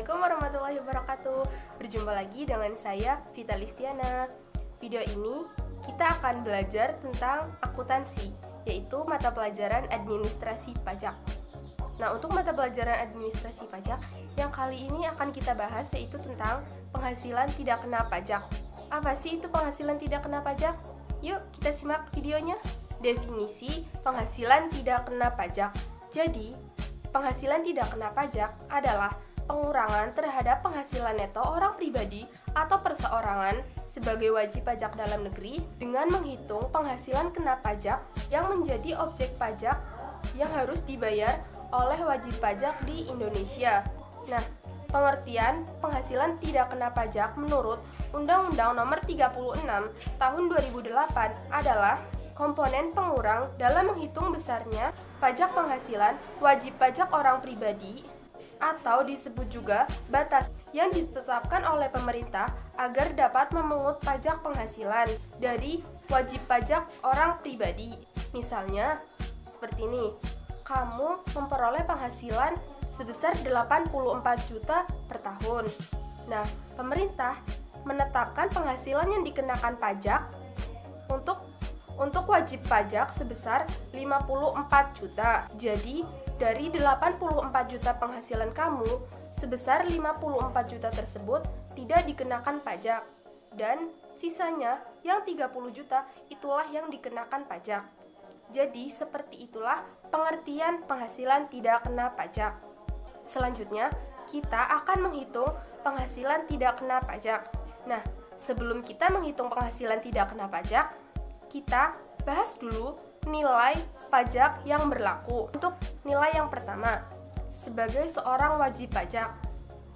Assalamualaikum warahmatullahi wabarakatuh. Berjumpa lagi dengan saya, Vita Listiana. Video ini kita akan belajar tentang akuntansi, yaitu mata pelajaran administrasi pajak. Nah, untuk mata pelajaran administrasi pajak yang kali ini akan kita bahas yaitu tentang penghasilan tidak kena pajak. Apa sih itu penghasilan tidak kena pajak? Yuk, kita simak videonya. Definisi penghasilan tidak kena pajak. Jadi, penghasilan tidak kena pajak adalah pengurangan terhadap penghasilan neto orang pribadi atau perseorangan sebagai wajib pajak dalam negeri dengan menghitung penghasilan kena pajak yang menjadi objek pajak yang harus dibayar oleh wajib pajak di Indonesia. Nah, pengertian penghasilan tidak kena pajak menurut Undang-Undang Nomor 36 Tahun 2008 adalah komponen pengurang dalam menghitung besarnya pajak penghasilan wajib pajak orang pribadi atau disebut juga batas yang ditetapkan oleh pemerintah agar dapat memungut pajak penghasilan dari wajib pajak orang pribadi. Misalnya, seperti ini, kamu memperoleh penghasilan sebesar 84 juta per tahun. Nah, pemerintah menetapkan penghasilan yang dikenakan pajak untuk wajib pajak sebesar 54 juta. Jadi, dari 84 juta penghasilan kamu, sebesar 54 juta tersebut tidak dikenakan pajak. Dan sisanya yang 30 juta itulah yang dikenakan pajak. Jadi, seperti itulah pengertian penghasilan tidak kena pajak. Selanjutnya, kita akan menghitung penghasilan tidak kena pajak. Nah, sebelum kita menghitung penghasilan tidak kena pajak, kita bahas dulu nilai pajak yang berlaku. Untuk nilai yang pertama, sebagai seorang wajib pajak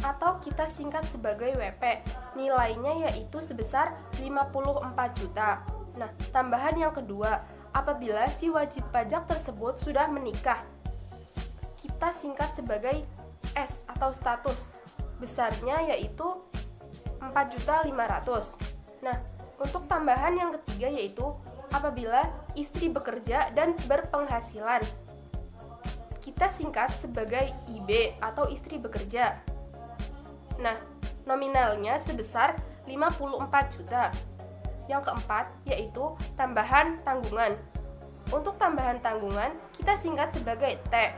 atau kita singkat sebagai WP, nilainya yaitu sebesar 54 juta. Nah, tambahan yang kedua, apabila si wajib pajak tersebut sudah menikah, kita singkat sebagai S atau status. Besarnya yaitu 4.500.000. Nah, untuk tambahan yang ketiga yaitu apabila istri bekerja dan berpenghasilan, kita singkat sebagai IB atau istri bekerja. Nah, nominalnya sebesar 54 juta. Yang keempat yaitu tambahan tanggungan. Untuk tambahan tanggungan kita singkat sebagai T.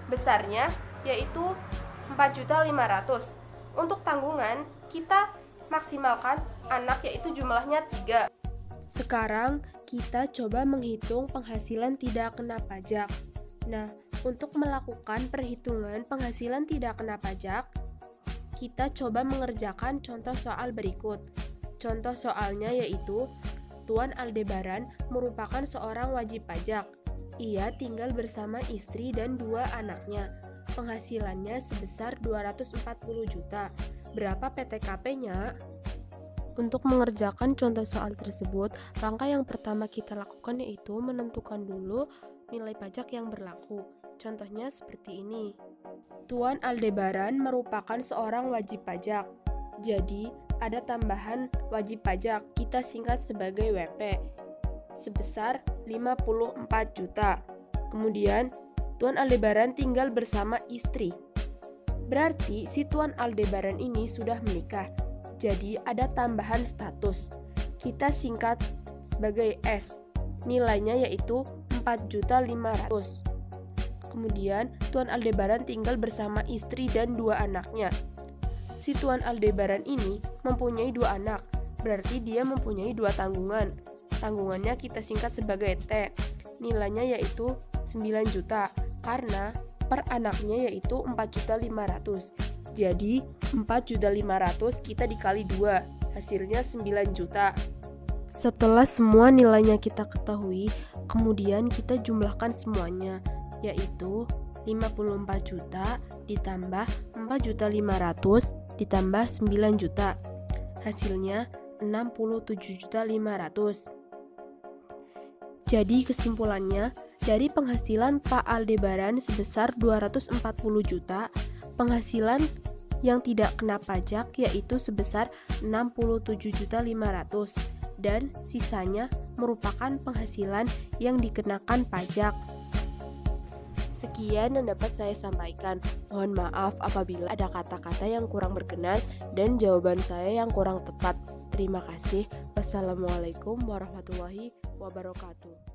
Besarnya yaitu 4.500.000. Untuk tanggungan kita maksimalkan anak yaitu jumlahnya 3. Sekarang kita coba menghitung penghasilan tidak kena pajak. Nah, untuk melakukan perhitungan penghasilan tidak kena pajak, kita coba mengerjakan contoh soal berikut. Contoh soalnya yaitu, Tuan Aldebaran merupakan seorang wajib pajak. Ia tinggal bersama istri dan 2 anaknya. Penghasilannya sebesar 240 juta. Berapa PTKP-nya? Untuk mengerjakan contoh soal tersebut, langkah yang pertama kita lakukan yaitu menentukan dulu nilai pajak yang berlaku. Contohnya seperti ini. Tuan Aldebaran merupakan seorang wajib pajak. Jadi, ada tambahan wajib pajak, kita singkat sebagai WP, sebesar 54 juta. Kemudian, Tuan Aldebaran tinggal bersama istri. Berarti si Tuan Aldebaran ini sudah menikah. Jadi ada tambahan status, kita singkat sebagai S, nilainya yaitu 4.500.000. Kemudian Tuan Aldebaran tinggal bersama istri dan 2 anaknya. Si Tuan Aldebaran ini mempunyai 2 anak, berarti dia mempunyai 2 tanggungan. Tanggungannya kita singkat sebagai T, nilainya yaitu 9 juta, karena per anaknya yaitu 4.500.000. Jadi 4.500.000 kita dikali 2, hasilnya 9 juta. Setelah semua nilainya kita ketahui, kemudian kita jumlahkan semuanya, yaitu 54 juta ditambah 4.500.000 ditambah 9 juta. Hasilnya 67.500.000. Jadi kesimpulannya, dari penghasilan Pak Aldebaran sebesar 240 juta, penghasilan yang tidak kena pajak yaitu sebesar 67.500.000 dan sisanya merupakan penghasilan yang dikenakan pajak. Sekian yang dapat saya sampaikan. Mohon maaf apabila ada kata-kata yang kurang berkenan dan jawaban saya yang kurang tepat. Terima kasih. Wassalamualaikum warahmatullahi wabarakatuh.